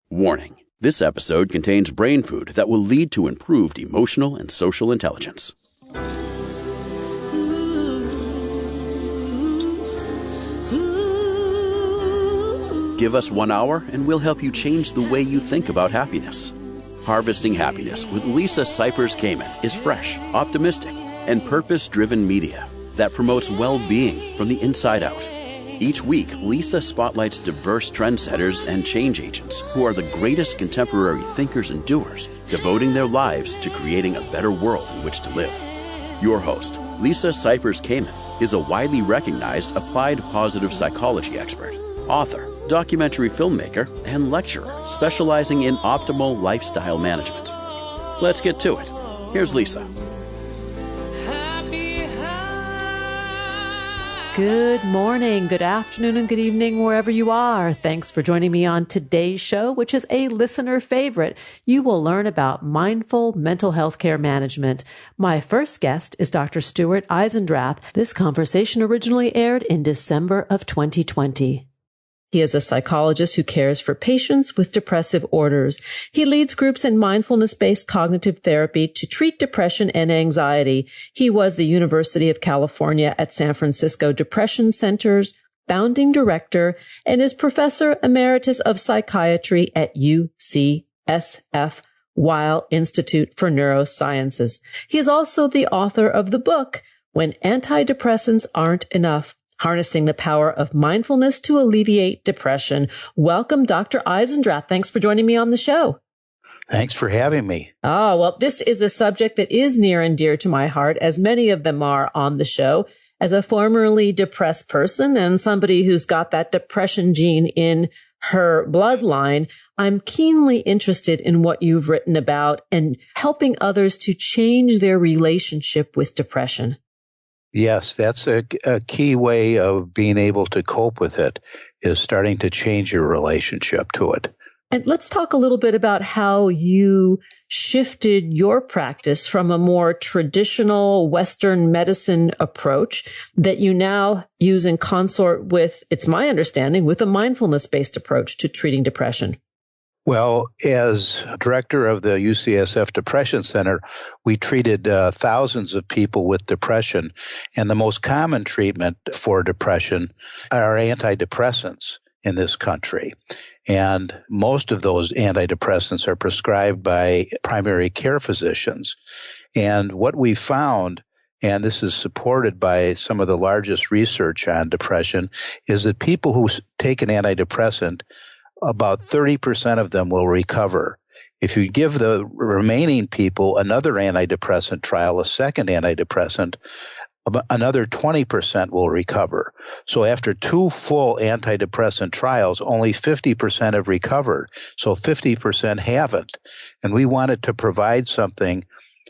Warning: this episode contains brain food that will lead to improved emotional and social intelligence. Give us 1 hour and we'll help you change the way you think about happiness. Harvesting Happiness with Lisa Cypers Kamen is fresh, optimistic, and purpose-driven media that promotes well-being from the inside out. Each week, Lisa spotlights diverse trendsetters and change agents who are the greatest contemporary thinkers and doers, devoting their lives to creating a better world in which to live. Your host, Lisa Cypers Kamen, is a widely recognized applied positive psychology expert, author, documentary filmmaker, and lecturer specializing in optimal lifestyle management. Let's get to it. Here's Lisa. Good morning, good afternoon, and good evening, wherever you are. Thanks for joining me on today's show, which is a listener favorite. You will learn about mindful mental health care management. My first guest is Dr. Stuart Eisendrath. This conversation originally aired in December of 2020. He is a psychologist who cares for patients with depressive orders. He leads groups in mindfulness-based cognitive therapy to treat depression and anxiety. He was the University of California at San Francisco Depression Center's founding director and is professor emeritus of psychiatry at UCSF Weill Institute for Neurosciences. He is also the author of the book, When Antidepressants Aren't Enough: Harnessing the Power of Mindfulness to Alleviate Depression. Welcome, Dr. Eisendrath. Thanks for joining me on the show. Thanks for having me. Well, this is a subject that is near and dear to my heart, as many of them are on the show. As a formerly depressed person and somebody who's got that depression gene in her bloodline, I'm keenly interested in what you've written about and helping others to change their relationship with depression. Yes, that's a key way of being able to cope with it, is starting to change your relationship to it. And let's talk a little bit about how you shifted your practice from a more traditional Western medicine approach that you now use in consort with, it's my understanding, with a mindfulness-based approach to treating depression. Well, as director of the UCSF Depression Center, we treated thousands of people with depression, and the most common treatment for depression are antidepressants in this country. And most of those antidepressants are prescribed by primary care physicians. And what we found, and this is supported by some of the largest research on depression, is that people who take an antidepressant, about 30% of them will recover. If you give the remaining people another antidepressant trial, a second antidepressant, another 20% will recover. So after 2 full antidepressant trials, only 50% have recovered. So 50% haven't. And we wanted to provide something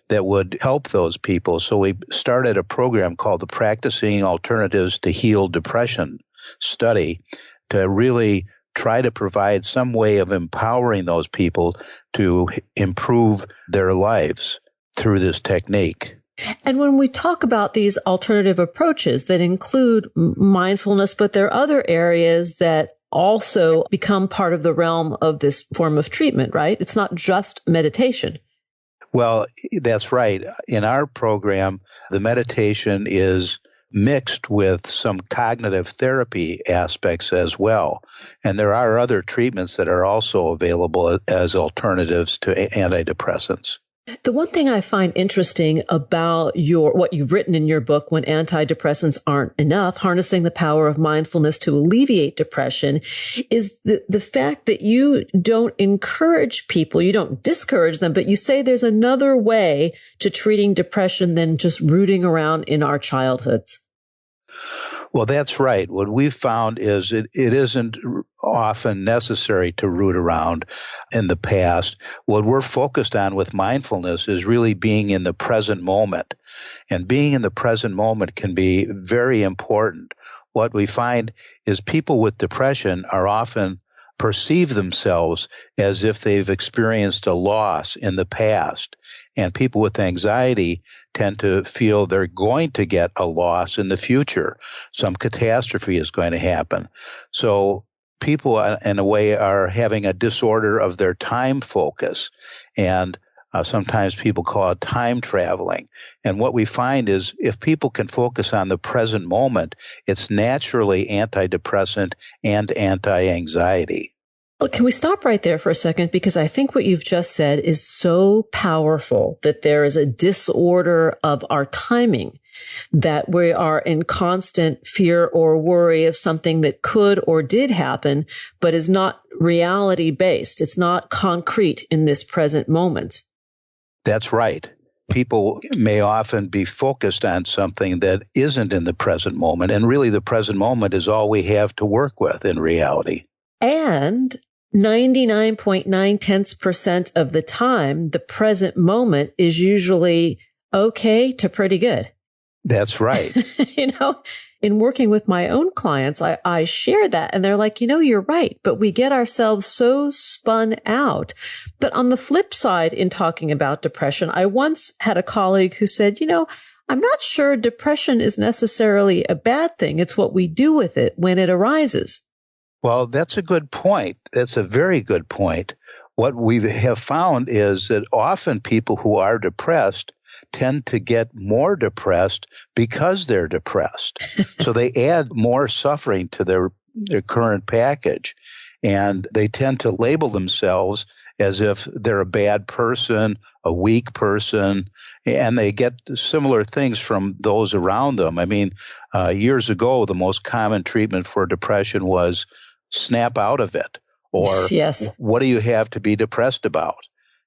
that would help those people. So we started a program called the Practicing Alternatives to Heal Depression study to really try to provide some way of empowering those people to improve their lives through this technique. And when we talk about these alternative approaches that include mindfulness, but there are other areas that also become part of the realm of this form of treatment, right? It's not just meditation. Well, that's right. In our program, the meditation is mixed with some cognitive therapy aspects as well. And there are other treatments that are also available as alternatives to antidepressants. The one thing I find interesting about what you've written in your book, When Antidepressants Aren't Enough: Harnessing the Power of Mindfulness to Alleviate Depression, is the fact that you don't encourage people, you don't discourage them, but you say there's another way to treating depression than just rooting around in our childhoods. Well, that's right. What we've found is it isn't often necessary to root around in the past. What we're focused on with mindfulness is really being in the present moment. And being in the present moment can be very important. What we find is people with depression are often perceive themselves as if they've experienced a loss in the past. And people with anxiety tend to feel they're going to get a loss in the future. Some catastrophe is going to happen. So people, in a way, are having a disorder of their time focus. And sometimes people call it time traveling. And what we find is if people can focus on the present moment, it's naturally antidepressant and anti-anxiety. Well, can we stop right there for a second? Because I think what you've just said is so powerful, that there is a disorder of our timing, that we are in constant fear or worry of something that could or did happen, but is not reality based. It's not concrete in this present moment. That's right. People may often be focused on something that isn't in the present moment. And really, the present moment is all we have to work with in reality. And 99.9% of the time, the present moment is usually okay to pretty good. That's right. In working with my own clients, I share that, and they're like, you're right, but we get ourselves so spun out. But on the flip side, in talking about depression, I once had a colleague who said, I'm not sure depression is necessarily a bad thing. It's what we do with it when it arises. Well, that's a good point. That's a very good point. What we have found is that often people who are depressed tend to get more depressed because they're depressed. So they add more suffering to their current package, and they tend to label themselves as if they're a bad person, a weak person, and they get similar things from those around them. I mean, years ago, the most common treatment for depression was snap out of it, or yes. What do you have to be depressed about?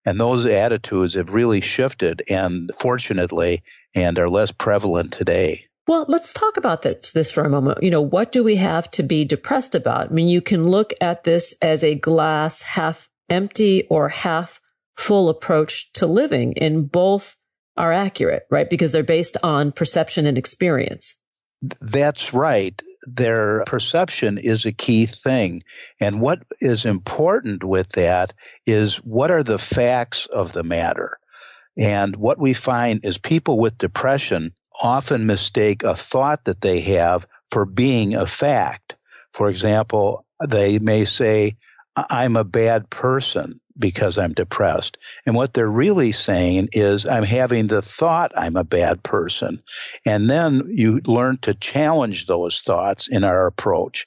And those attitudes have really shifted, and fortunately, and are less prevalent today. Well, let's talk about this for a moment. What do we have to be depressed about? I mean, you can look at this as a glass half empty or half full approach to living, and both are accurate, right? Because they're based on perception and experience. That's right. Their perception is a key thing. And what is important with that is what are the facts of the matter? And what we find is people with depression often mistake a thought that they have for being a fact. For example, they may say, I'm a bad person because I'm depressed. And what they're really saying is, I'm having the thought I'm a bad person. And then you learn to challenge those thoughts in our approach,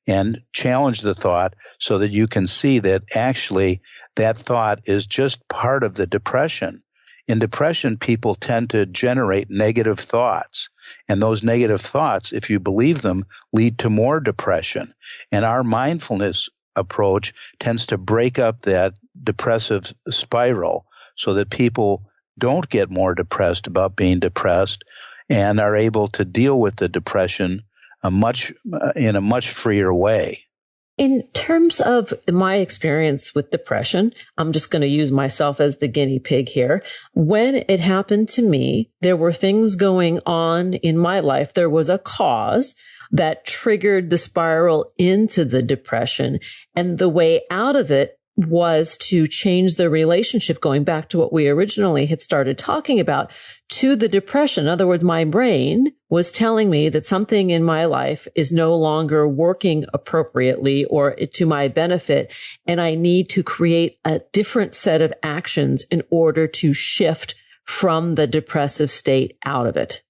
and challenge the thought so that you can see that actually that thought is just part of the depression. In depression, people tend to generate negative thoughts. And those negative thoughts, if you believe them, lead to more depression. And our mindfulness approach tends to break up that depressive spiral so that people don't get more depressed about being depressed and are able to deal with the depression in a much freer way. In terms of my experience with depression, I'm just going to use myself as the guinea pig here. When it happened to me, there were things going on in my life. There was a cause that triggered the spiral into the depression. And the way out of it was to change the relationship, going back to what we originally had started talking about, to the depression. In other words, my brain was telling me that something in my life is no longer working appropriately or to my benefit, and I need to create a different set of actions in order to shift from the depressive state out of it.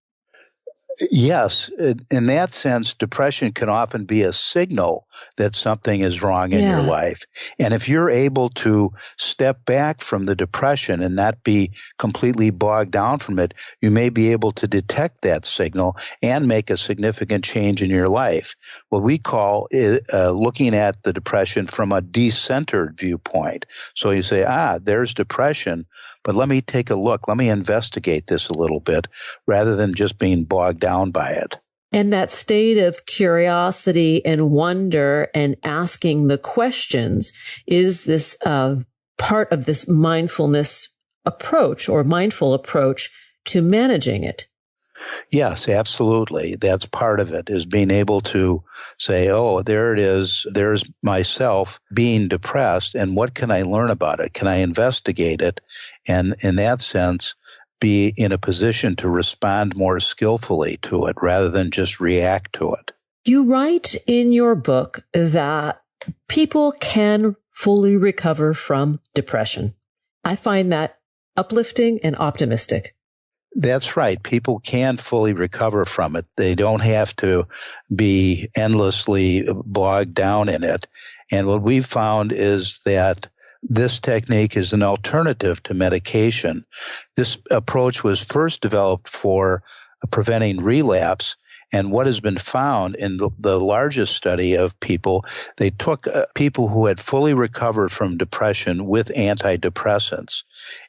Yes, in that sense, depression can often be a signal that something is wrong in your life. And if you're able to step back from the depression and not be completely bogged down from it, you may be able to detect that signal and make a significant change in your life. What we call looking at the depression from a decentered viewpoint. So you say, there's depression, but let me take a look. Let me investigate this a little bit rather than just being bogged down by it. And that state of curiosity and wonder and asking the questions is this part of this mindfulness approach or mindful approach to managing it. Yes, absolutely. That's part of it, is being able to say, there it is. There's myself being depressed, and what can I learn about it? Can I investigate it? And in that sense, be in a position to respond more skillfully to it rather than just react to it. You write in your book that people can fully recover from depression. I find that uplifting and optimistic. That's right. People can fully recover from it. They don't have to be endlessly bogged down in it. And what we've found is that this technique is an alternative to medication. This approach was first developed for preventing relapse. And what has been found in the largest study of people, they took people who had fully recovered from depression with antidepressants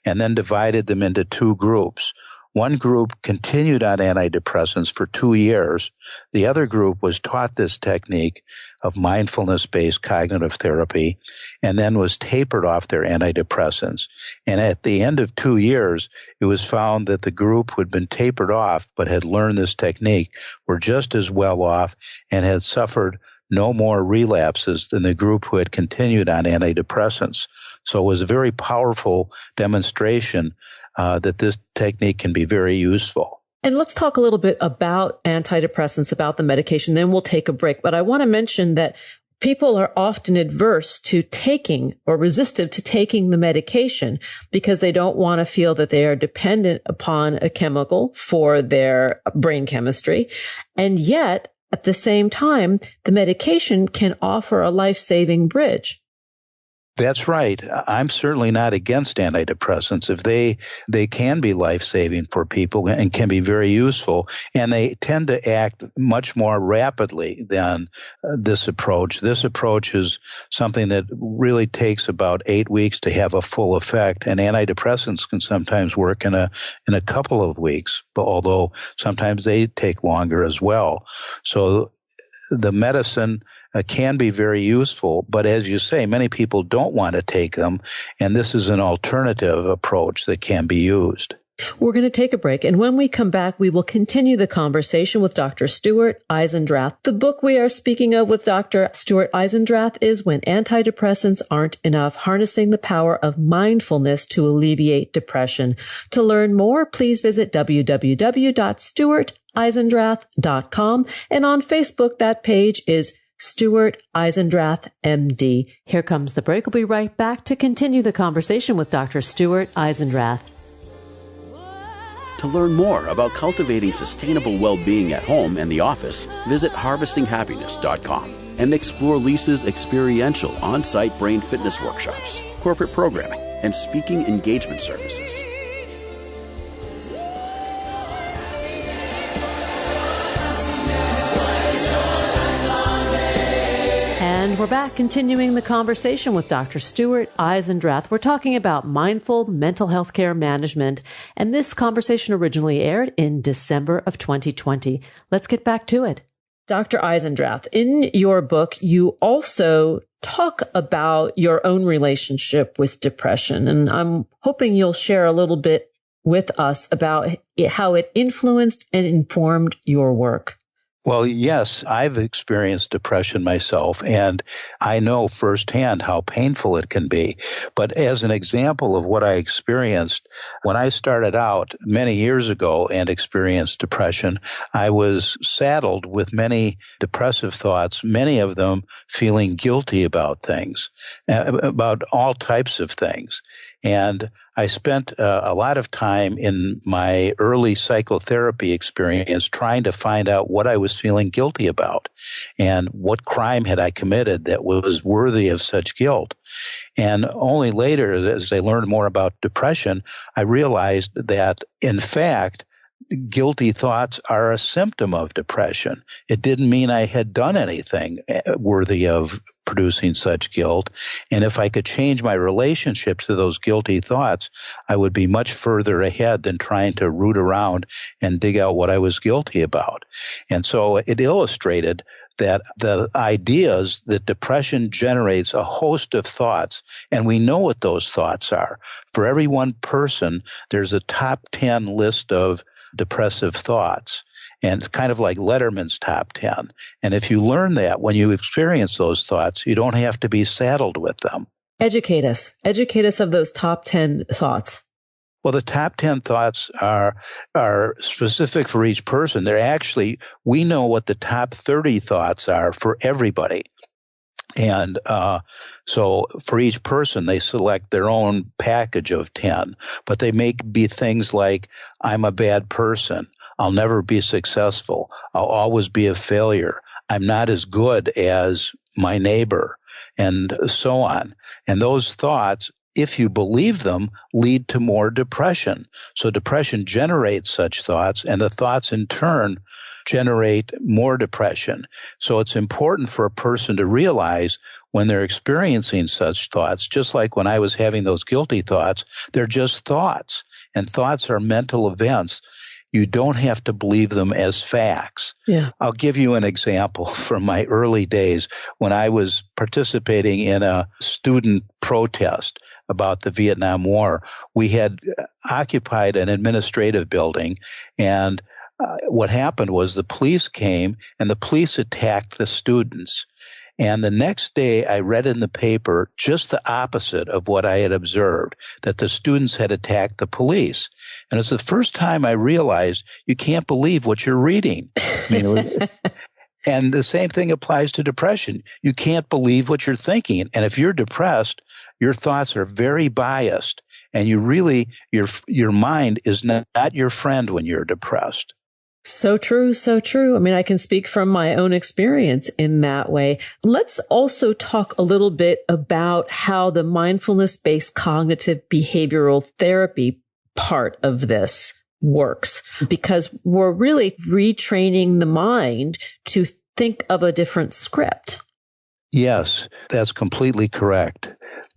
and then divided them into two groups. One group continued on antidepressants for 2 years. The other group was taught this technique of mindfulness-based cognitive therapy and then was tapered off their antidepressants. And at the end of 2 years, it was found that the group who had been tapered off but had learned this technique were just as well off and had suffered no more relapses than the group who had continued on antidepressants. So it was a very powerful demonstration that this technique can be very useful. And let's talk a little bit about antidepressants, about the medication, then we'll take a break. But I want to mention that people are often adverse to taking or resistant to taking the medication because they don't want to feel that they are dependent upon a chemical for their brain chemistry. And yet, at the same time, the medication can offer a life-saving bridge. That's right. I'm certainly not against antidepressants. If they can be life-saving for people and can be very useful, and they tend to act much more rapidly than this approach. This approach is something that really takes about 8 weeks to have a full effect, and antidepressants can sometimes work in a couple of weeks, but although sometimes they take longer as well. So the medicine can be very useful, but as you say, many people don't want to take them, and this is an alternative approach that can be used. We're going to take a break, and when we come back, we will continue the conversation with Dr. Stuart Eisendrath. The book we are speaking of with Dr. Stuart Eisendrath is When Antidepressants Aren't Enough, Harnessing the Power of Mindfulness to Alleviate Depression. To learn more, please visit www.stuarteisendrath.com, and on Facebook, that page is Stuart Eisendrath, MD. Here comes the break. We'll be right back to continue the conversation with Dr. Stuart Eisendrath. To learn more about cultivating sustainable well-being at home and the office, visit harvestinghappiness.com and explore Lisa's experiential on-site brain fitness workshops, corporate programming, and speaking engagement services. And we're back continuing the conversation with Dr. Stuart Eisendrath. We're talking about mindful mental health care management, and this conversation originally aired in December of 2020. Let's get back to it. Dr. Eisendrath, in your book, you also talk about your own relationship with depression, and I'm hoping you'll share a little bit with us about how it influenced and informed your work. Well, yes, I've experienced depression myself, and I know firsthand how painful it can be. But as an example of what I experienced, when I started out many years ago and experienced depression, I was saddled with many depressive thoughts, many of them feeling guilty about things, about all types of things. And I spent a lot of time in my early psychotherapy experience trying to find out what I was feeling guilty about and what crime had I committed that was worthy of such guilt. And only later, as I learned more about depression, I realized that, in fact, guilty thoughts are a symptom of depression. It didn't mean I had done anything worthy of producing such guilt. And if I could change my relationship to those guilty thoughts, I would be much further ahead than trying to root around and dig out what I was guilty about. And so it illustrated that the ideas that depression generates a host of thoughts, and we know what those thoughts are. For every one person, there's a top 10 list of depressive thoughts, and it's kind of like Letterman's top 10. And if you learn that when you experience those thoughts, you don't have to be saddled with them. Educate us of those top 10 thoughts. Well, the top 10 thoughts are specific for each person. They're actually, we know what the top 30 thoughts are for everybody. And so for each person, they select their own package of 10, but they may be things like, I'm a bad person. I'll never be successful. I'll always be a failure. I'm not as good as my neighbor, and so on. And those thoughts, if you believe them, lead to more depression. So depression generates such thoughts, and the thoughts in turn generate more depression. So it's important for a person to realize when they're experiencing such thoughts, just like when I was having those guilty thoughts, they're just thoughts, and thoughts are mental events. You don't have to believe them as facts. Yeah. I'll give you an example from my early days when I was participating in a student protest about the Vietnam War. We had occupied an administrative building, and what happened was the police came and the police attacked the students. And the next day I read in the paper just the opposite of what I had observed, that the students had attacked the police. And it's the first time I realized you can't believe what you're reading. And the same thing applies to depression. You can't believe what you're thinking. And if you're depressed, your thoughts are very biased. And you really, your mind is not your friend when you're depressed. So true, so true. I mean, I can speak from my own experience in that way. Let's also talk a little bit about how the mindfulness-based cognitive behavioral therapy part of this works, because we're really retraining the mind to think of a different script. Yes, that's completely correct.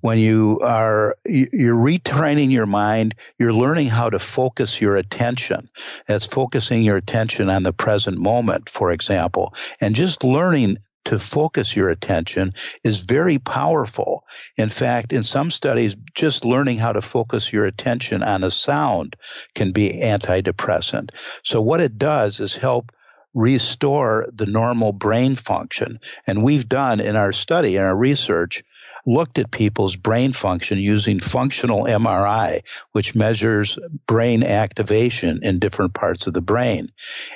When you're retraining your mind, you're learning how to focus your attention. That's focusing your attention on the present moment, for example. And just learning to focus your attention is very powerful. In fact, in some studies, just learning how to focus your attention on a sound can be antidepressant. So what it does is help restore the normal brain function. And we've done in our study, in our research, looked at people's brain function using functional MRI, which measures brain activation in different parts of the brain.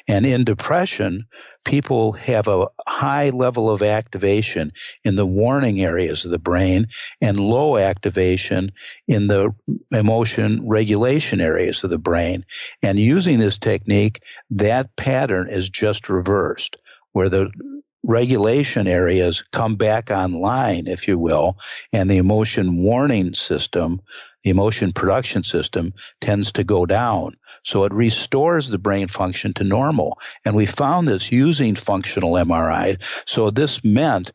And in depression, people have a high level of activation in the warning areas of the brain and low activation in the emotion regulation areas of the brain. And using this technique, that pattern is just reversed, where the regulation areas come back online, if you will, and the emotion warning system, the emotion production system, tends to go down. So it restores the brain function to normal. And we found this using functional MRI. So this meant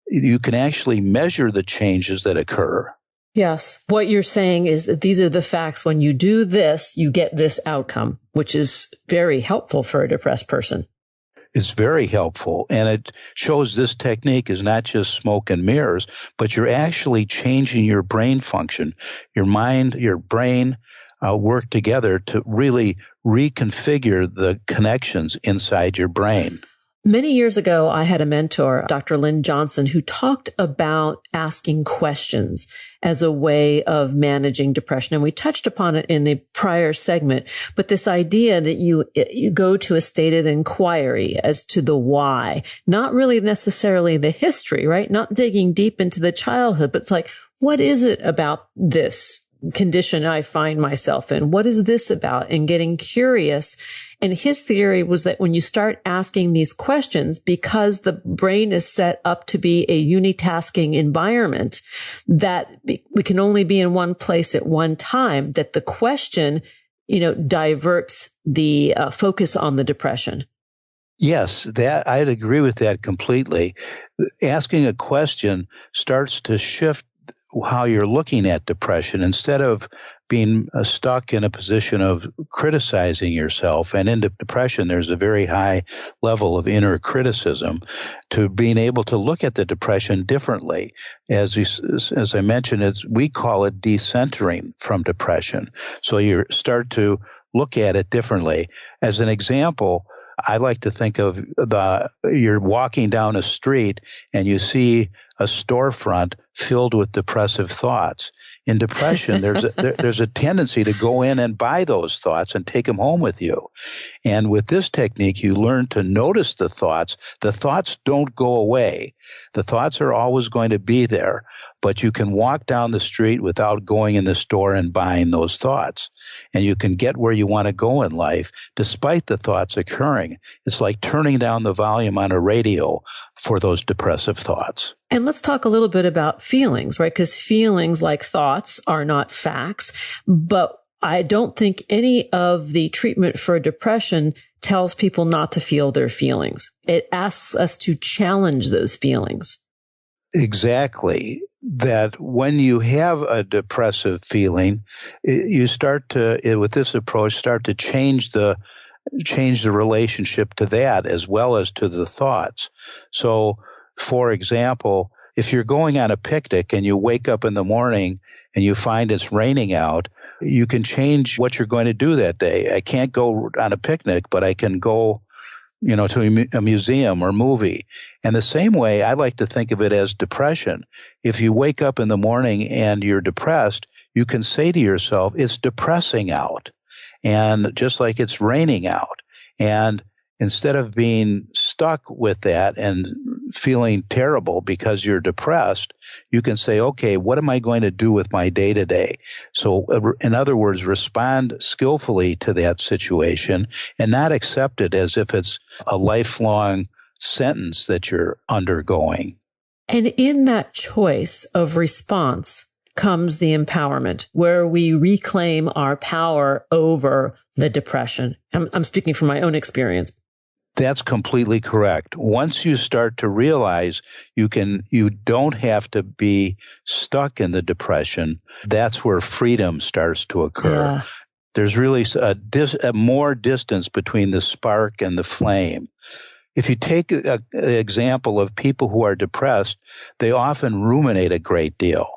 you can actually measure the changes that occur. Yes. What you're saying is that these are the facts. When you do this, you get this outcome, which is very helpful for a depressed person. It's very helpful, and it shows this technique is not just smoke and mirrors, but you're actually changing your brain function. Your mind, your brain work together to really reconfigure the connections inside your brain. Many years ago, I had a mentor, Dr. Lynn Johnson, who talked about asking questions as a way of managing depression. And we touched upon it in the prior segment, but this idea that you go to a state of inquiry as to the why, not really necessarily the history, right? Not digging deep into the childhood, but it's like, what is it about this condition I find myself in? What is this about? And getting curious. And his theory was that when you start asking these questions, because the brain is set up to be a unitasking environment, that we can only be in one place at one time, that the question, diverts the focus on the depression. Yes, that I'd agree with that completely. Asking a question starts to shift how you're looking at depression. Instead of being stuck in a position of criticizing yourself, and in depression there's a very high level of inner criticism, to being able to look at the depression differently. As I mentioned, we call it decentering from depression. So you start to look at it differently. As an example, I like to think of you're walking down a street and you see a storefront filled with depressive thoughts. In depression, there's a tendency to go in and buy those thoughts and take them home with you. And with this technique, you learn to notice the thoughts. The thoughts don't go away. The thoughts are always going to be there, but you can walk down the street without going in the store and buying those thoughts. And you can get where you want to go in life despite the thoughts occurring. It's like turning down the volume on a radio for those depressive thoughts. And let's talk a little bit about feelings, right? Because feelings, like thoughts, are not facts. But I don't think any of the treatment for depression tells people not to feel their feelings. It asks us to challenge those feelings. Exactly. That when you have a depressive feeling, you start to, with this approach, start to change the relationship to that as well as to the thoughts. So, for example, if you're going on a picnic and you wake up in the morning and you find it's raining out, you can change what you're going to do that day. I can't go on a picnic, but I can go, to a museum or movie. And the same way, I like to think of it as depression. If you wake up in the morning and you're depressed, you can say to yourself, it's depressing out. And just like it's raining out. And instead of being stuck with that and feeling terrible because you're depressed, you can say, okay, what am I going to do with my day to day? So in other words, respond skillfully to that situation and not accept it as if it's a lifelong sentence that you're undergoing. And in that choice of response comes the empowerment, where we reclaim our power over the depression. I'm speaking from my own experience. That's completely correct. Once you start to realize you don't have to be stuck in the depression, that's where freedom starts to occur. Yeah. There's really a more distance between the spark and the flame. If you take an example of people who are depressed, they often ruminate a great deal.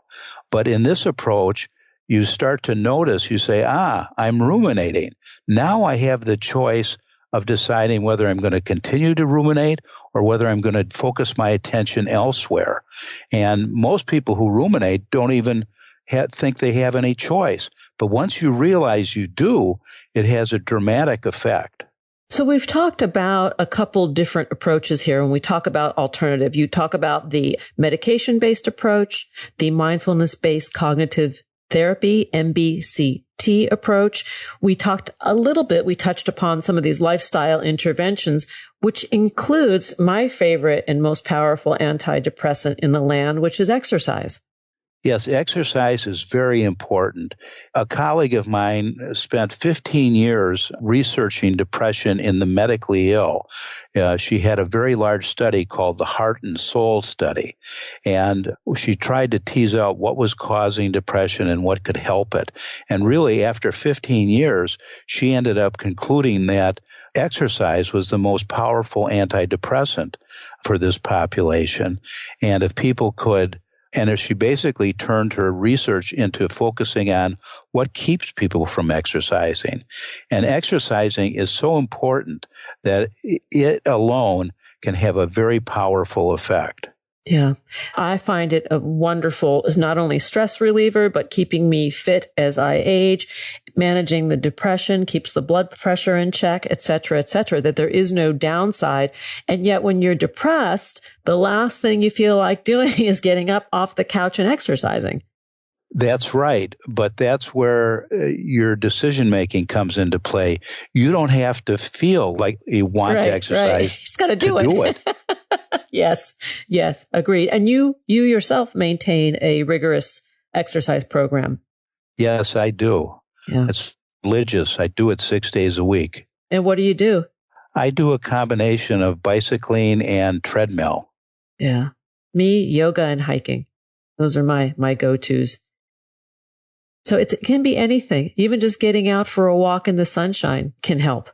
But in this approach, you start to notice, you say, I'm ruminating. Now I have the choice of deciding whether I'm going to continue to ruminate or whether I'm going to focus my attention elsewhere. And most people who ruminate don't even think they have any choice. But once you realize you do, it has a dramatic effect. So we've talked about a couple different approaches here. When we talk about alternative, you talk about the medication-based approach, the mindfulness-based cognitive therapy, MBCT approach. We touched upon some of these lifestyle interventions, which includes my favorite and most powerful antidepressant in the land, which is exercise. Yes, exercise is very important. A colleague of mine spent 15 years researching depression in the medically ill. She had a very large study called the Heart and Soul Study, and she tried to tease out what was causing depression and what could help it. And really, after 15 years, she ended up concluding that exercise was the most powerful antidepressant for this population. And if she basically turned her research into focusing on what keeps people from exercising. And exercising is so important that it alone can have a very powerful effect. Yeah. I find it a wonderful, is not only stress reliever, but keeping me fit as I age, managing the depression, keeps the blood pressure in check, et cetera, that there is no downside. And yet when you're depressed, the last thing you feel like doing is getting up off the couch and exercising. That's right. But that's where your decision-making comes into play. You don't have to feel like you want to exercise. Right. You just got to do it. Yes, agreed. And you yourself maintain a rigorous exercise program. Yes, I do. Yeah. It's religious. I do it 6 days a week. And what do you do? I do a combination of bicycling and treadmill. Yeah. Me, yoga and hiking. Those are my go-tos. So it can be anything. Even just getting out for a walk in the sunshine can help.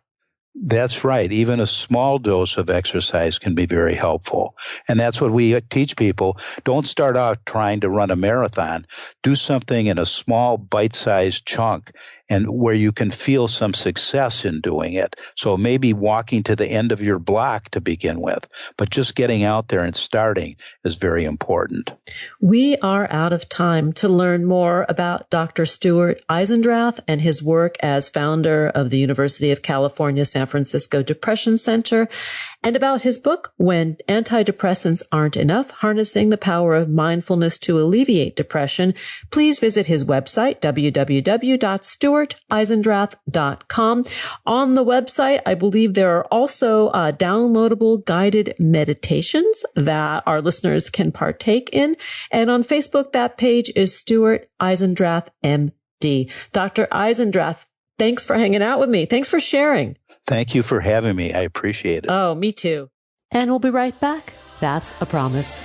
That's right. Even a small dose of exercise can be very helpful. And that's what we teach people. Don't start out trying to run a marathon. Do something in a small bite-sized chunk and where you can feel some success in doing it. So maybe walking to the end of your block to begin with, but just getting out there and starting is very important. We are out of time. To learn more about Dr. Stuart Eisendrath and his work as founder of the University of California, San Francisco Depression Center, and about his book, When Antidepressants Aren't Enough, Harnessing the Power of Mindfulness to Alleviate Depression, please visit his website, www.stuarteisendrath.com. On the website, I believe there are also downloadable guided meditations that our listeners can partake in. And on Facebook, that page is Stuart Eisendrath, MD. Dr. Eisendrath, thanks for hanging out with me. Thanks for sharing. Thank you for having me. I appreciate it. Oh, me too. And we'll be right back. That's a promise.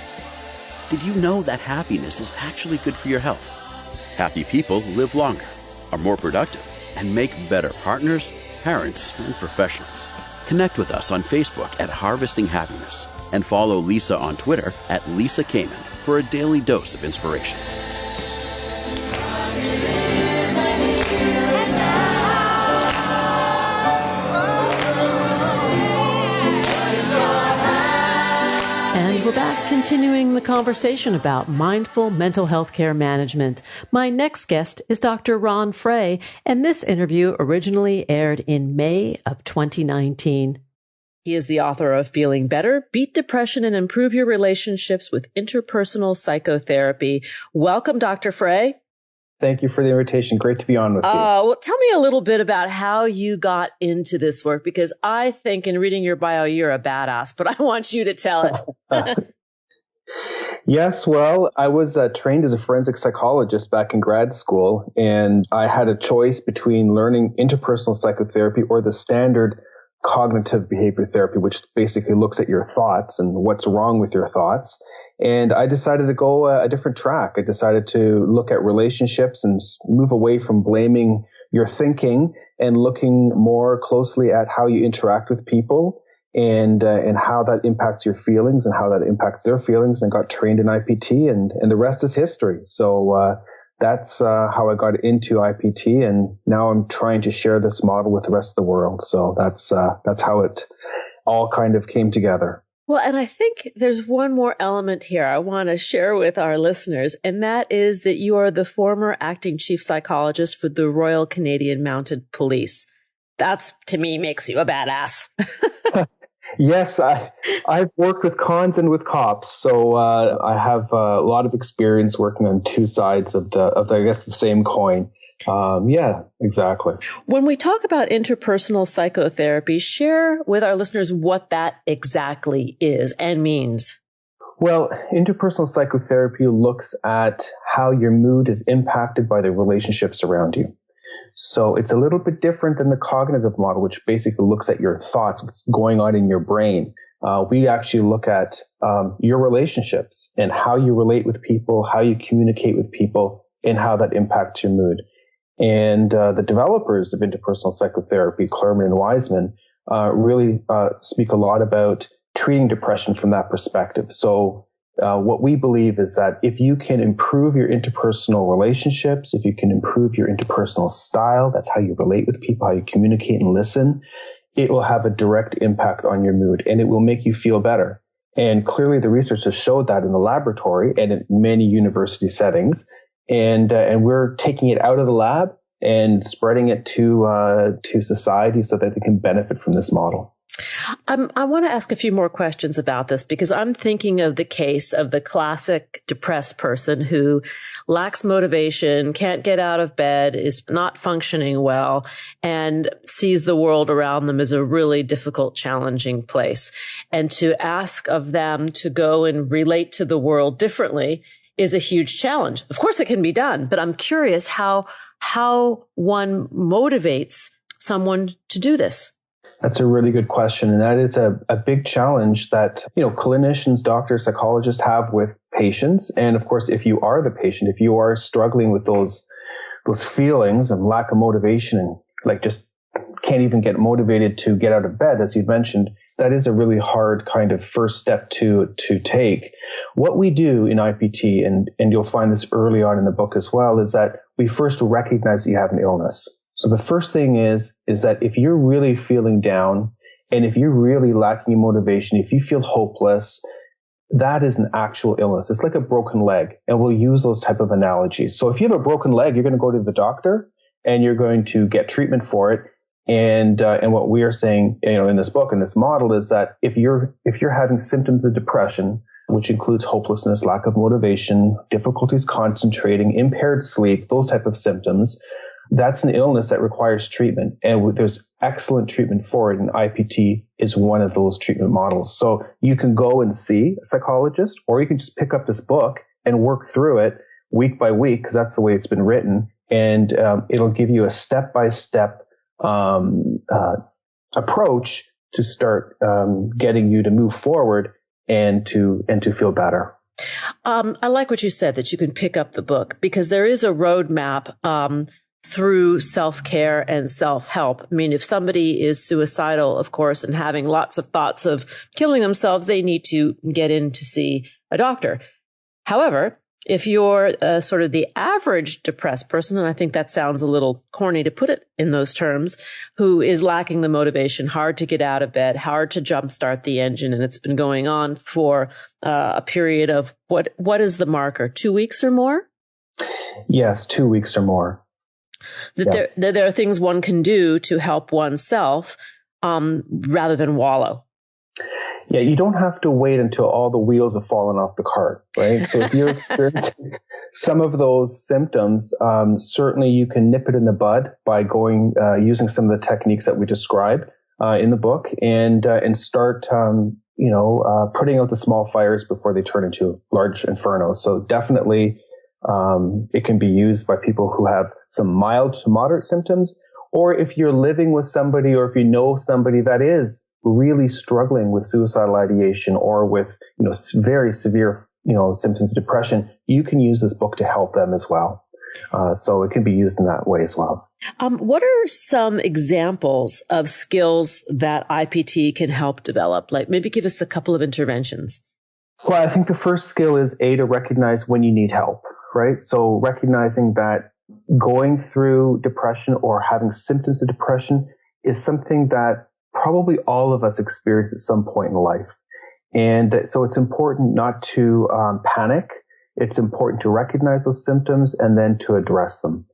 Did you know that happiness is actually good for your health? Happy people live longer, are more productive, and make better partners, parents, and professionals. Connect with us on Facebook at Harvesting Happiness and follow Lisa on Twitter at Lisa Kamen for a daily dose of inspiration. And we're back continuing the conversation about mindful mental health care management. My next guest is Dr. Ron Frey, and this interview originally aired in May of 2019. He is the author of Feeling Better, Beat Depression, and Improve Your Relationships with Interpersonal Psychotherapy. Welcome, Dr. Frey. Thank you for the invitation. Great to be on with you. Well, tell me a little bit about how you got into this work, because I think in reading your bio, you're a badass, but I want you to tell it. Yes, well, I was trained as a forensic psychologist back in grad school, and I had a choice between learning interpersonal psychotherapy or the standard cognitive behavior therapy, which basically looks at your thoughts and what's wrong with your thoughts. And I decided to go a different track. I decided to look at relationships and move away from blaming your thinking and looking more closely at how you interact with people and how that impacts your feelings and how that impacts their feelings. And I got trained in IPT, and the rest is history. So that's how I got into IPT, and now I'm trying to share this model with the rest of the world. So that's how it all kind of came together. Well, and I think there's one more element here I want to share with our listeners, and that is that you are the former acting chief psychologist for the Royal Canadian Mounted Police. That's, to me, makes you a badass. Yes, I've worked with cons and with cops, so I have a lot of experience working on two sides of the same coin. Yeah, exactly. When we talk about interpersonal psychotherapy, share with our listeners what that exactly is and means. Well, interpersonal psychotherapy looks at how your mood is impacted by the relationships around you. So it's a little bit different than the cognitive model, which basically looks at your thoughts, what's going on in your brain. We actually look at your relationships and how you relate with people, how you communicate with people, and how that impacts your mood. And the developers of interpersonal psychotherapy, Klerman and Wiseman, really speak a lot about treating depression from that perspective. So what we believe is that if you can improve your interpersonal relationships, if you can improve your interpersonal style, that's how you relate with people, how you communicate and listen, it will have a direct impact on your mood, and it will make you feel better. And clearly the research has showed that in the laboratory and in many university settings. And we're taking it out of the lab and spreading it to society so that they can benefit from this model. I want to ask a few more questions about this, because I'm thinking of the case of the classic depressed person who lacks motivation, can't get out of bed, is not functioning well, and sees the world around them as a really difficult, challenging place. And to ask of them to go and relate to the world differently is a huge challenge. Of course it can be done, but I'm curious how one motivates someone to do this. That's a really good question. And that is a big challenge that, clinicians, doctors, psychologists have with patients. And of course, if you are the patient, if you are struggling with those feelings of lack of motivation and just can't even get motivated to get out of bed, as you'd mentioned, that is a really hard kind of first step to take. What we do in IPT, and you'll find this early on in the book as well, is that we first recognize that you have an illness. So the first thing is that if you're really feeling down and if you're really lacking in motivation, if you feel hopeless, that is an actual illness. It's like a broken leg, and we'll use those type of analogies. So if you have a broken leg, you're going to go to the doctor and you're going to get treatment for it. And what we are saying, in this book, in this model, is that if you're having symptoms of depression, which includes hopelessness, lack of motivation, difficulties concentrating, impaired sleep, those type of symptoms, that's an illness that requires treatment. And there's excellent treatment for it. And IPT is one of those treatment models. So you can go and see a psychologist, or you can just pick up this book and work through it week by week, because that's the way it's been written. And it'll give you a step-by-step approach to start getting you to move forward and to feel better. I like what you said, that you can pick up the book, because there is a roadmap through self-care and self-help. I mean, if somebody is suicidal, of course, and having lots of thoughts of killing themselves, they need to get in to see a doctor. However, if you're sort of the average depressed person, and I think that sounds a little corny to put it in those terms, who is lacking the motivation, hard to get out of bed, hard to jumpstart the engine, and it's been going on for a period of what is the marker? 2 weeks or more? Yes, 2 weeks or more. There are things one can do to help oneself rather than wallow. Yeah, you don't have to wait until all the wheels have fallen off the cart, right? So if you're experiencing some of those symptoms, certainly you can nip it in the bud by using some of the techniques that we describe in the book, and start putting out the small fires before they turn into large infernos. So definitely it can be used by people who have some mild to moderate symptoms, or if you're living with somebody, or if you know somebody that is really struggling with suicidal ideation or with very severe symptoms of depression, you can use this book to help them as well. So it can be used in that way as well. What are some examples of skills that IPT can help develop? Like, maybe give us a couple of interventions. Well, I think the first skill is to recognize when you need help, right? So recognizing that going through depression or having symptoms of depression is something that probably all of us experience at some point in life. And so it's important not to panic. It's important to recognize those symptoms and then to address them.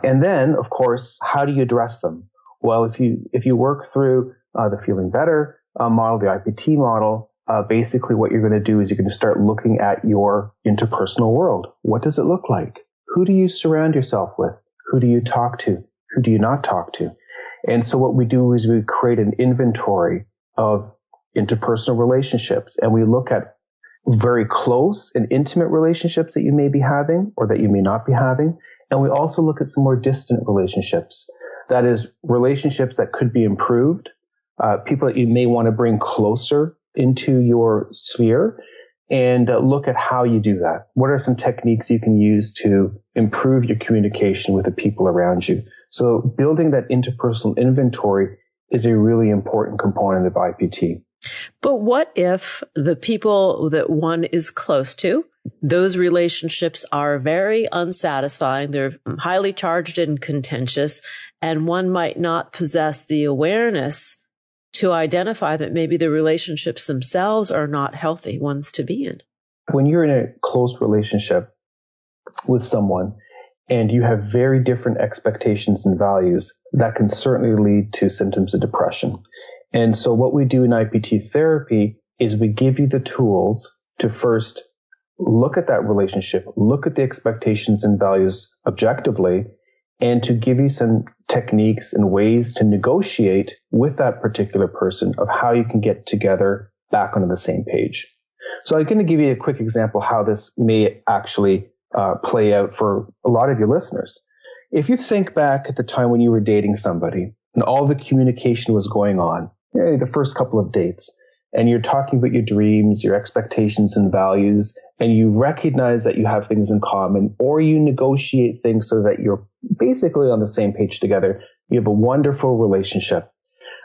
And then, of course, how do you address them? Well, if you work through the Feeling Better model, the IPT model, basically what you're going to do is you're going to start looking at your interpersonal world. What does it look like? Who do you surround yourself with? Who do you talk to? Who do you not talk to? And so what we do is we create an inventory of interpersonal relationships, and we look at very close and intimate relationships that you may be having or that you may not be having. And we also look at some more distant relationships. That is, relationships that could be improved, people that you may want to bring closer into your sphere, and look at how you do that. What are some techniques you can use to improve your communication with the people around you? So building that interpersonal inventory is a really important component of IPT. But what if the people that one is close to, those relationships are very unsatisfying, they're highly charged and contentious, and one might not possess the awareness to identify that maybe the relationships themselves are not healthy ones to be in? When you're in a close relationship with someone and you have very different expectations and values, that can certainly lead to symptoms of depression. And so what we do in IPT therapy is we give you the tools to first look at that relationship, look at the expectations and values objectively, and to give you some techniques and ways to negotiate with that particular person of how you can get together back onto the same page. So I'm going to give you a quick example how this may actually play out for a lot of your listeners. If you think back at the time when you were dating somebody and all the communication was going on, the first couple of dates, and you're talking about your dreams, your expectations and values, and you recognize that you have things in common, or you negotiate things so that you're basically on the same page together, you have a wonderful relationship.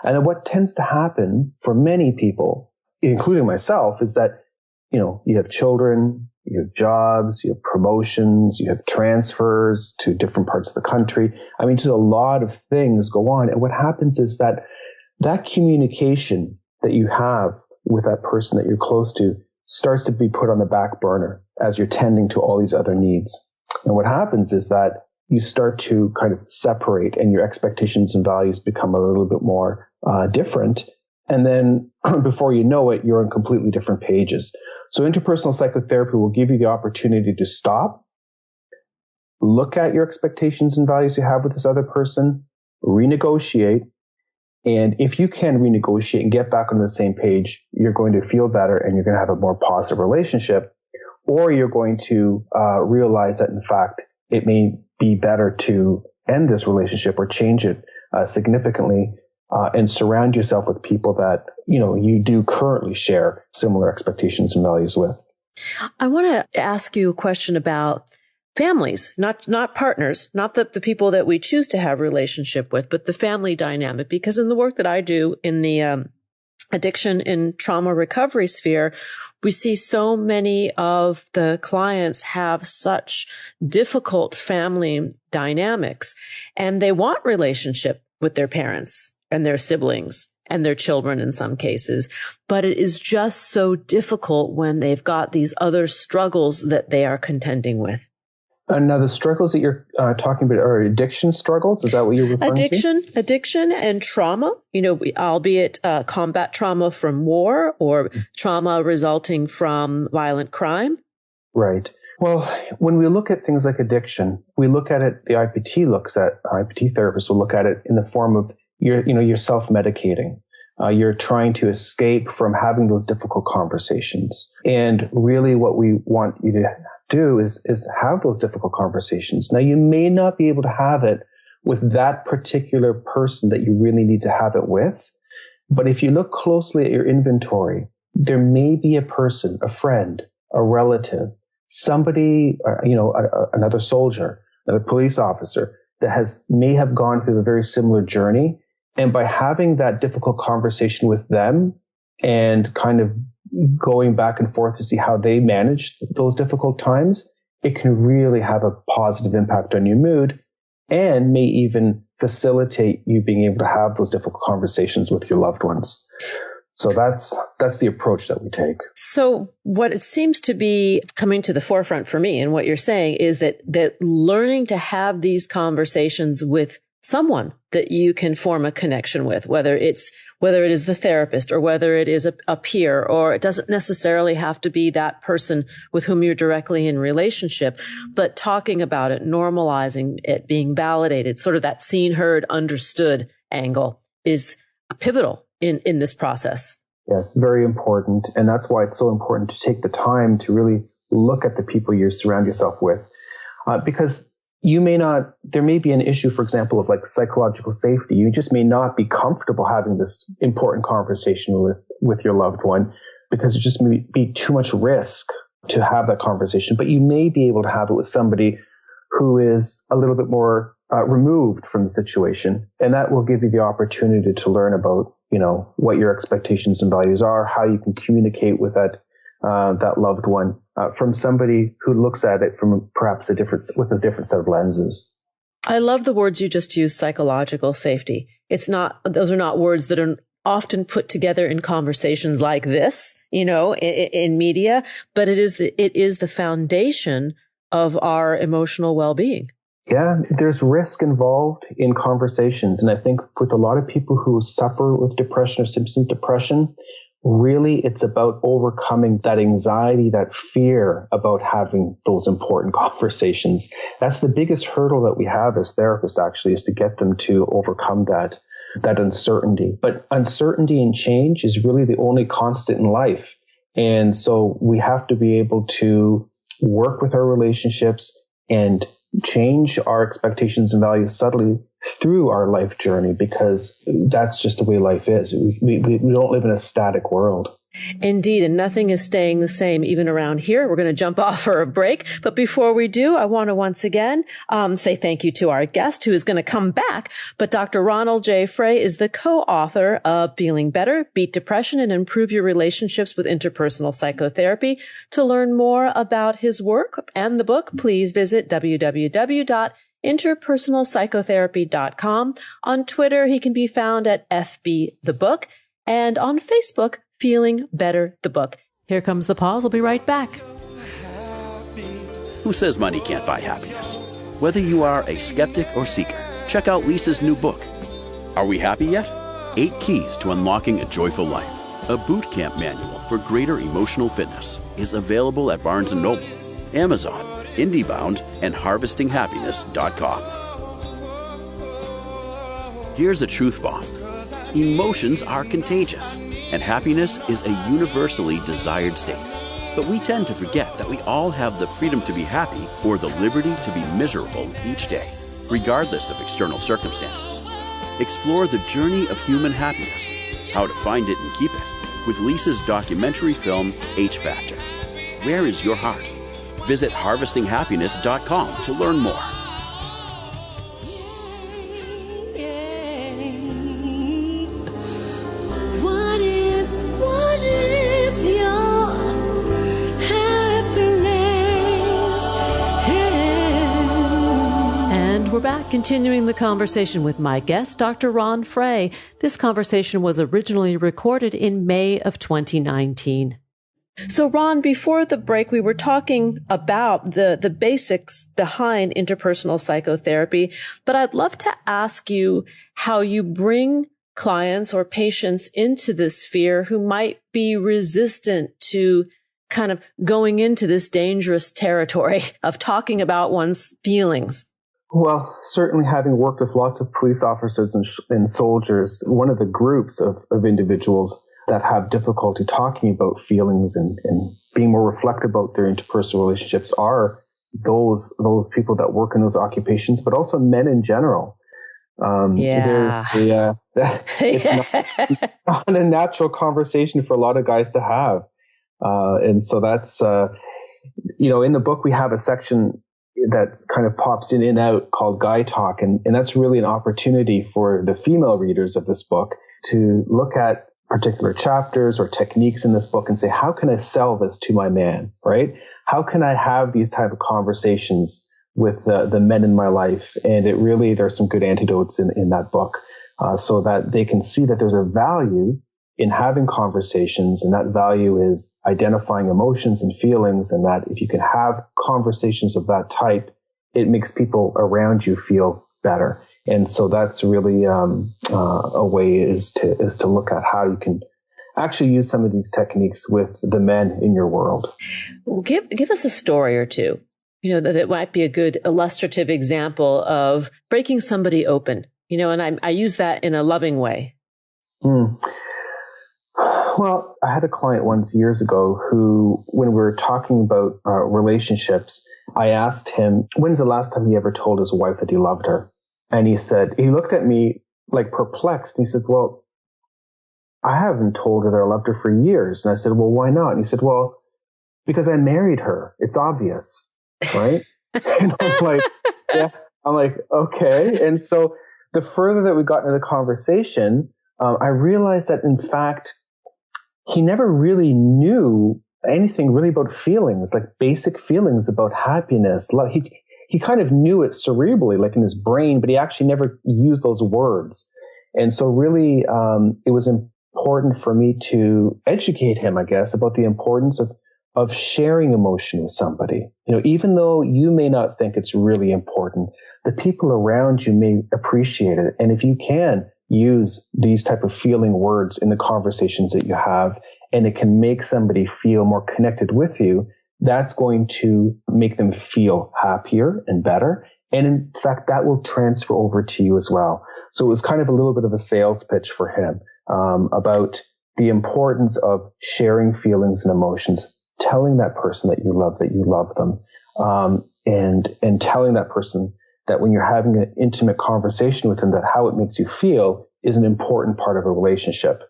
And then what tends to happen for many people, including myself, is that, you have children, you have jobs, you have promotions, you have transfers to different parts of the country. I mean, just a lot of things go on. And what happens is that communication that you have with that person that you're close to starts to be put on the back burner as you're tending to all these other needs. And what happens is that you start to kind of separate and your expectations and values become a little bit more different. And then before you know it, you're on completely different pages. So interpersonal psychotherapy will give you the opportunity to stop, look at your expectations and values you have with this other person, renegotiate. And if you can renegotiate and get back on the same page, you're going to feel better and you're going to have a more positive relationship. Or you're going to realize that, in fact, it may be better to end this relationship or change it significantly and surround yourself with people that, you do currently share similar expectations and values with. I want to ask you a question about families, not partners, not the people that we choose to have a relationship with, but the family dynamic. Because in the work that I do in the addiction and trauma recovery sphere, we see so many of the clients have such difficult family dynamics, and they want relationship with their parents and their siblings and their children in some cases. But it is just so difficult when they've got these other struggles that they are contending with. Now, the struggles that you're talking about are addiction struggles? Is that what you're referring to? Addiction and trauma, albeit combat trauma from war or trauma resulting from violent crime. Right. Well, when we look at things like addiction, we look at it, the IPT therapists will look at it in the form of you're self-medicating. You're trying to escape from having those difficult conversations. And really what we want you to do is have those difficult conversations. Now, you may not be able to have it with that particular person that you really need to have it with. But if you look closely at your inventory, there may be a person, a friend, a relative, somebody, another soldier, another police officer that may have gone through a very similar journey. And by having that difficult conversation with them and kind of going back and forth to see how they manage those difficult times, it can really have a positive impact on your mood and may even facilitate you being able to have those difficult conversations with your loved ones. So that's the approach that we take. So what it seems to be coming to the forefront for me and what you're saying is that learning to have these conversations with someone that you can form a connection with, whether it is the therapist or whether it is a peer, or it doesn't necessarily have to be that person with whom you're directly in relationship, but talking about it, normalizing it, being validated, sort of that seen, heard, understood angle is pivotal in this process. Yeah, it's very important. And that's why it's so important to take the time to really look at the people you surround yourself with. Because there may be an issue, for example, of like psychological safety. You just may not be comfortable having this important conversation with your loved one because it just may be too much risk to have that conversation. But you may be able to have it with somebody who is a little bit more removed from the situation. And that will give you the opportunity to learn about, what your expectations and values are, how you can communicate with that loved one from somebody who looks at it from perhaps with a different set of lenses. I love the words you just used, psychological safety. Those are not words that are often put together in conversations like this, in media, but it is the foundation of our emotional well-being. Yeah, there's risk involved in conversations. And I think with a lot of people who suffer with depression or symptoms of depression, really, it's about overcoming that anxiety, that fear about having those important conversations. That's the biggest hurdle that we have as therapists, actually, is to get them to overcome that uncertainty. But uncertainty and change is really the only constant in life. And so we have to be able to work with our relationships and change our expectations and values subtly through our life journey, because that's just the way life is. We don't live in a static world. Indeed, and nothing is staying the same even around here. We're going to jump off for a break. But before we do, I want to once again say thank you to our guest who is going to come back. But Dr. Ronald J. Frey is the co-author of Feeling Better, Beat Depression, and Improve Your Relationships with Interpersonal Psychotherapy. To learn more about his work and the book, please visit www.interpersonalpsychotherapy.com. On Twitter, he can be found at FBTheBook, and on Facebook, Feeling Better, the book. Here comes the pause. We'll be right back. Who says money can't buy happiness? Whether you are a skeptic or seeker, check out Lisa's new book. Are we happy yet? 8 Keys to Unlocking a Joyful Life. A boot camp manual for greater emotional fitness is available at Barnes & Noble, Amazon, IndieBound, and HarvestingHappiness.com. Here's a truth bomb. Emotions are contagious, and happiness is a universally desired state. But we tend to forget that we all have the freedom to be happy or the liberty to be miserable each day, regardless of external circumstances. Explore the journey of human happiness, how to find it and keep it, with Lisa's documentary film, H Factor. Where is your heart? Visit HarvestingHappiness.com to learn more. We're back, continuing the conversation with my guest, Dr. Ron Frey. This conversation was originally recorded in May of 2019. So, Ron, before the break, we were talking about the basics behind interpersonal psychotherapy, but I'd love to ask you how you bring clients or patients into this sphere who might be resistant to kind of going into this dangerous territory of talking about one's feelings. Well, certainly having worked with lots of police officers and soldiers, one of the groups of individuals that have difficulty talking about feelings and being more reflective about their interpersonal relationships are those people that work in those occupations, but also men in general. It's not a natural conversation for a lot of guys to have. And so that's, in the book, we have a section that kind of pops in and out called Guy Talk. And that's really an opportunity for the female readers of this book to look at particular chapters or techniques in this book and say, how can I sell this to my man, right? How can I have these type of conversations with the men in my life? And there's some good antidotes in that book so that they can see that there's a value in having conversations, and that value is identifying emotions and feelings, and that if you can have conversations of that type, it makes people around you feel better. And so that's really a way is to look at how you can actually use some of these techniques with the men in your world. Well, give us a story or two, that might be a good illustrative example of breaking somebody open, and I use that in a loving way. Well, I had a client once years ago who, when we were talking about relationships, I asked him, when's the last time he ever told his wife that he loved her? And he looked at me like perplexed. And he said, well, I haven't told her that I loved her for years. And I said, well, why not? And he said, well, because I married her. It's obvious, right? And I'm like, okay. And so the further that we got into the conversation, I realized that in fact, he never really knew anything really about feelings, like basic feelings about happiness. He kind of knew it cerebrally, like in his brain, but he actually never used those words. And so really, it was important for me to educate him, I guess, about the importance of sharing emotion with somebody. Even though you may not think it's really important, the people around you may appreciate it. And if you can use these type of feeling words in the conversations that you have, and it can make somebody feel more connected with you, that's going to make them feel happier and better. And in fact, that will transfer over to you as well. So it was kind of a little bit of a sales pitch for him about the importance of sharing feelings and emotions, telling that person that you love them, and telling that person that when you're having an intimate conversation with them, that how it makes you feel is an important part of a relationship.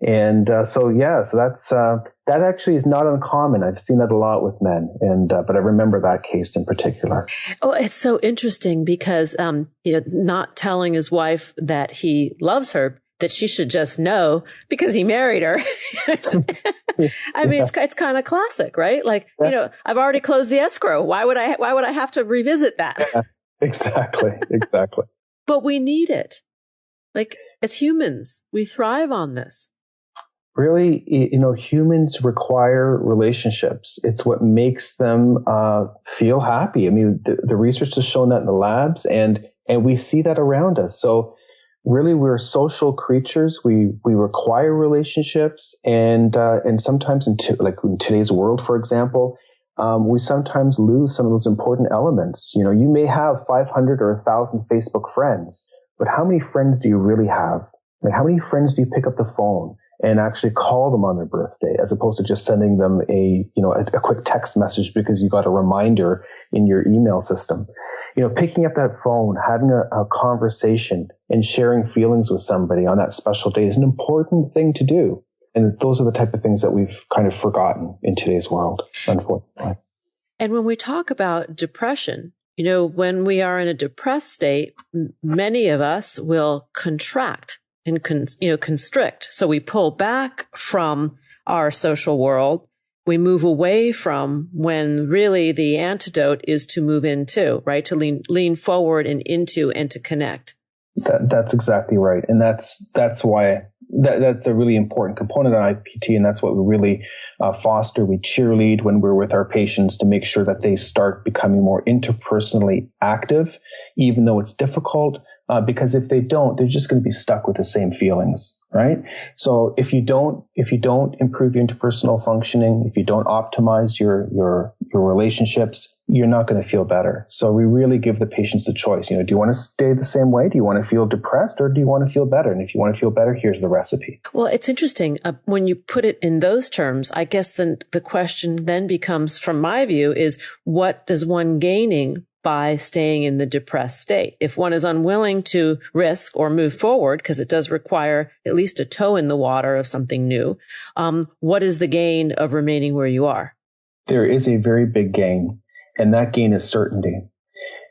And so that actually is not uncommon. I've seen that a lot with men, but I remember that case in particular. Oh, it's so interesting because not telling his wife that he loves her, that she should just know because he married her. I mean, it's kind of classic, right? Like, I've already closed the escrow. Why would I have to revisit that? Yeah, exactly. But we need it. Like, as humans, we thrive on this. Really, humans require relationships. It's what makes them feel happy. I mean, the research has shown that in the labs, and we see that around us. So really, we're social creatures. We require relationships, and sometimes in today's world, for example, we sometimes lose some of those important elements. You may have 500 or 1,000 Facebook friends, but how many friends do you really have? Like, how many friends do you pick up the phone and actually call them on their birthday, as opposed to just sending them a quick text message because you got a reminder in your email system? Picking up that phone, having a conversation and sharing feelings with somebody on that special day is an important thing to do. And those are the type of things that we've kind of forgotten in today's world, unfortunately. And when we talk about depression, when we are in a depressed state, many of us will contract and constrict. So we pull back from our social world. We move away from when really the antidote is to move into, right? To lean forward and into and to connect. That's exactly right. And that's why that's a really important component of IPT. And that's what we really foster. We cheerlead when we're with our patients to make sure that they start becoming more interpersonally active, even though it's difficult. Because if they don't, they're just going to be stuck with the same feelings, right? So if you don't improve your interpersonal functioning, if you don't optimize your relationships, you're not going to feel better. So we really give the patients a choice. Do you want to stay the same way? Do you want to feel depressed, or do you want to feel better? And if you want to feel better, here's the recipe. Well, it's interesting when you put it in those terms. I guess then the question then becomes, from my view, is what is one gaining by staying in the depressed state? If one is unwilling to risk or move forward, because it does require at least a toe in the water of something new, what is the gain of remaining where you are? There is a very big gain, and that gain is certainty.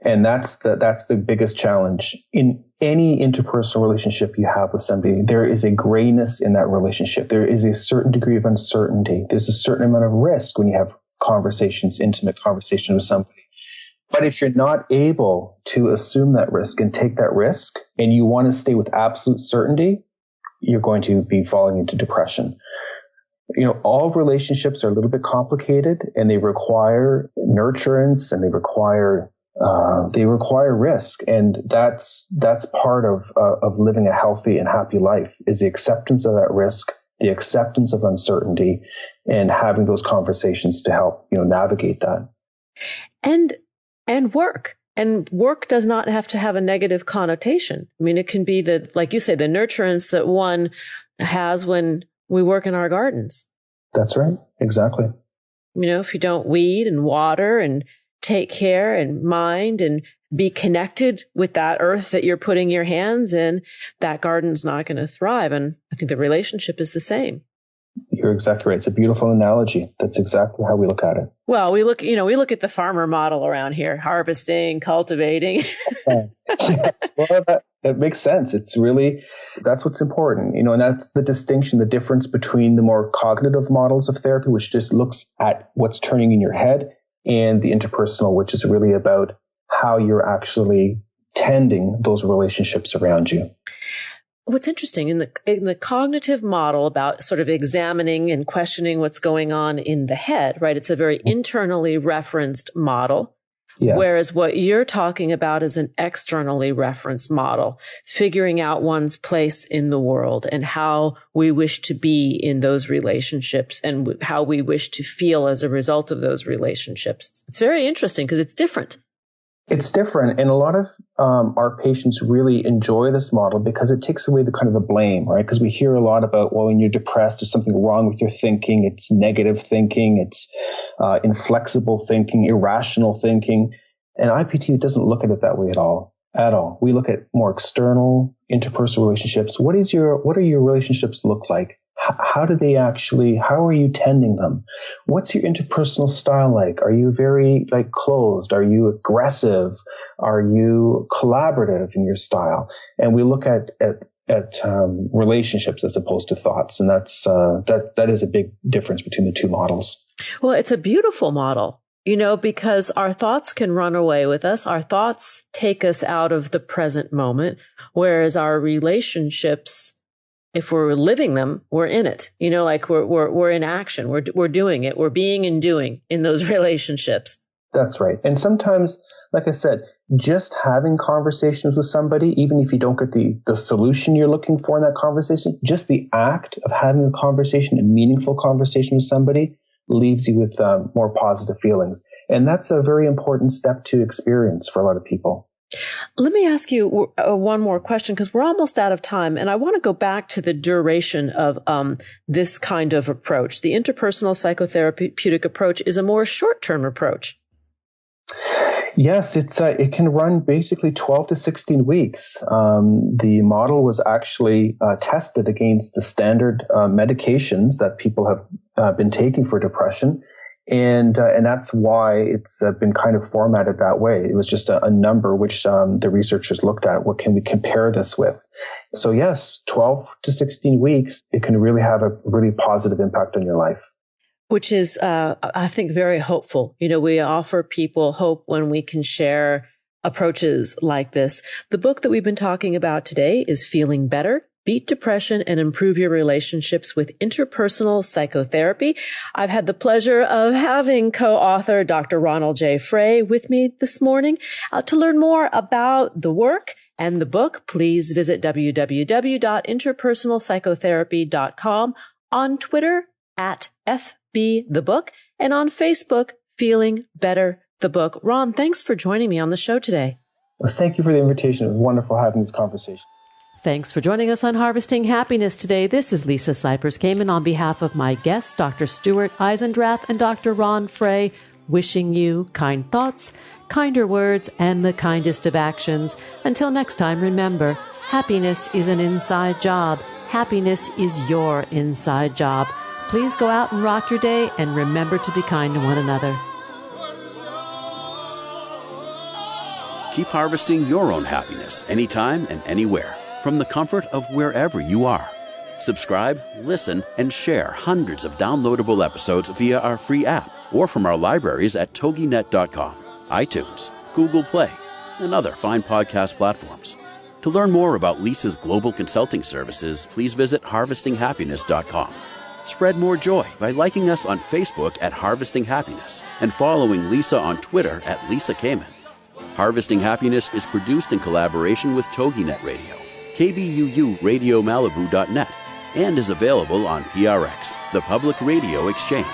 And that's the biggest challenge. In any interpersonal relationship you have with somebody, there is a grayness in that relationship. There is a certain degree of uncertainty. There's a certain amount of risk when you have intimate conversations with somebody. But if you're not able to assume that risk and take that risk, and you want to stay with absolute certainty, you're going to be falling into depression. All relationships are a little bit complicated, and they require nurturance, and they require risk. And that's part of living a healthy and happy life, is the acceptance of that risk, the acceptance of uncertainty, and having those conversations to help, navigate that. And work. And work does not have to have a negative connotation. I mean, it can be like you say, the nurturance that one has when we work in our gardens. That's right. Exactly. If you don't weed and water and take care and mind and be connected with that earth that you're putting your hands in, that garden's not going to thrive. And I think the relationship is the same. You're exactly right. It's a beautiful analogy. That's exactly how we look at it. Well, we look at the farmer model around here, harvesting, cultivating. Yes. Well, that makes sense. It's really, that's what's important, and that's the distinction, the difference between the more cognitive models of therapy, which just looks at what's turning in your head, and the interpersonal, which is really about how you're actually tending those relationships around you. What's interesting in the cognitive model about sort of examining and questioning what's going on in the head, right? It's a very internally referenced model. Yes. Whereas what you're talking about is an externally referenced model, figuring out one's place in the world and how we wish to be in those relationships and how we wish to feel as a result of those relationships. It's very interesting because it's different. It's different. And a lot of our patients really enjoy this model because it takes away the kind of the blame, right? Because we hear a lot about, well, when you're depressed, there's something wrong with your thinking. It's negative thinking. It's inflexible thinking, irrational thinking. And IPT doesn't look at it that way at all. We look at more external interpersonal relationships. What do your relationships look like? how are you tending them? What's your interpersonal style like? Are you very closed? Are you aggressive? Are you collaborative in your style? And we look at relationships as opposed to thoughts. And that is a big difference between the two models. Well, it's a beautiful model, because our thoughts can run away with us. Our thoughts take us out of the present moment, whereas our relationships, if we're living them, we're in it. We're in action. We're doing it. We're being and doing in those relationships. That's right. And sometimes, like I said, just having conversations with somebody, even if you don't get the solution you're looking for in that conversation, just the act of having a conversation, a meaningful conversation with somebody, leaves you with more positive feelings. And that's a very important step to experience for a lot of people. Let me ask you one more question, because we're almost out of time. And I want to go back to the duration of this kind of approach. The interpersonal psychotherapeutic approach is a more short-term approach. Yes, it can run basically 12 to 16 weeks. The model was actually tested against the standard medications that people have been taking for depression. And that's why it's been kind of formatted that way. It was just a number which the researchers looked at. What can we compare this with? So yes, 12 to 16 weeks, it can really have a really positive impact on your life. Which is, I think, very hopeful. We offer people hope when we can share approaches like this. The book that we've been talking about today is Feeling Better: Beat Depression and Improve Your Relationships with Interpersonal Psychotherapy. I've had the pleasure of having co-author Dr. Ronald J. Frey with me this morning. To learn more about the work and the book, please visit www.interpersonalpsychotherapy.com, on Twitter @FBTheBook, and on Facebook, Feeling Better, the book. Ron, thanks for joining me on the show today. Well, thank you for the invitation. It was wonderful having this conversation. Thanks for joining us on Harvesting Happiness today. This is Lisa Cypers Kamen on behalf of my guests, Dr. Stuart Eisendrath and Dr. Ron Frey, wishing you kind thoughts, kinder words, and the kindest of actions. Until next time, remember, happiness is an inside job. Happiness is your inside job. Please go out and rock your day, and remember to be kind to one another. Keep harvesting your own happiness anytime and anywhere, from the comfort of wherever you are. Subscribe, listen, and share hundreds of downloadable episodes via our free app or from our libraries at toginet.com, iTunes, Google Play, and other fine podcast platforms. To learn more about Lisa's global consulting services, please visit harvestinghappiness.com. Spread more joy by liking us on Facebook at Harvesting Happiness and following Lisa on Twitter at Lisa Kamen. Harvesting Happiness is produced in collaboration with TogiNet Radio, KBUU Radio Malibu.net, and is available on PRX, the Public Radio Exchange.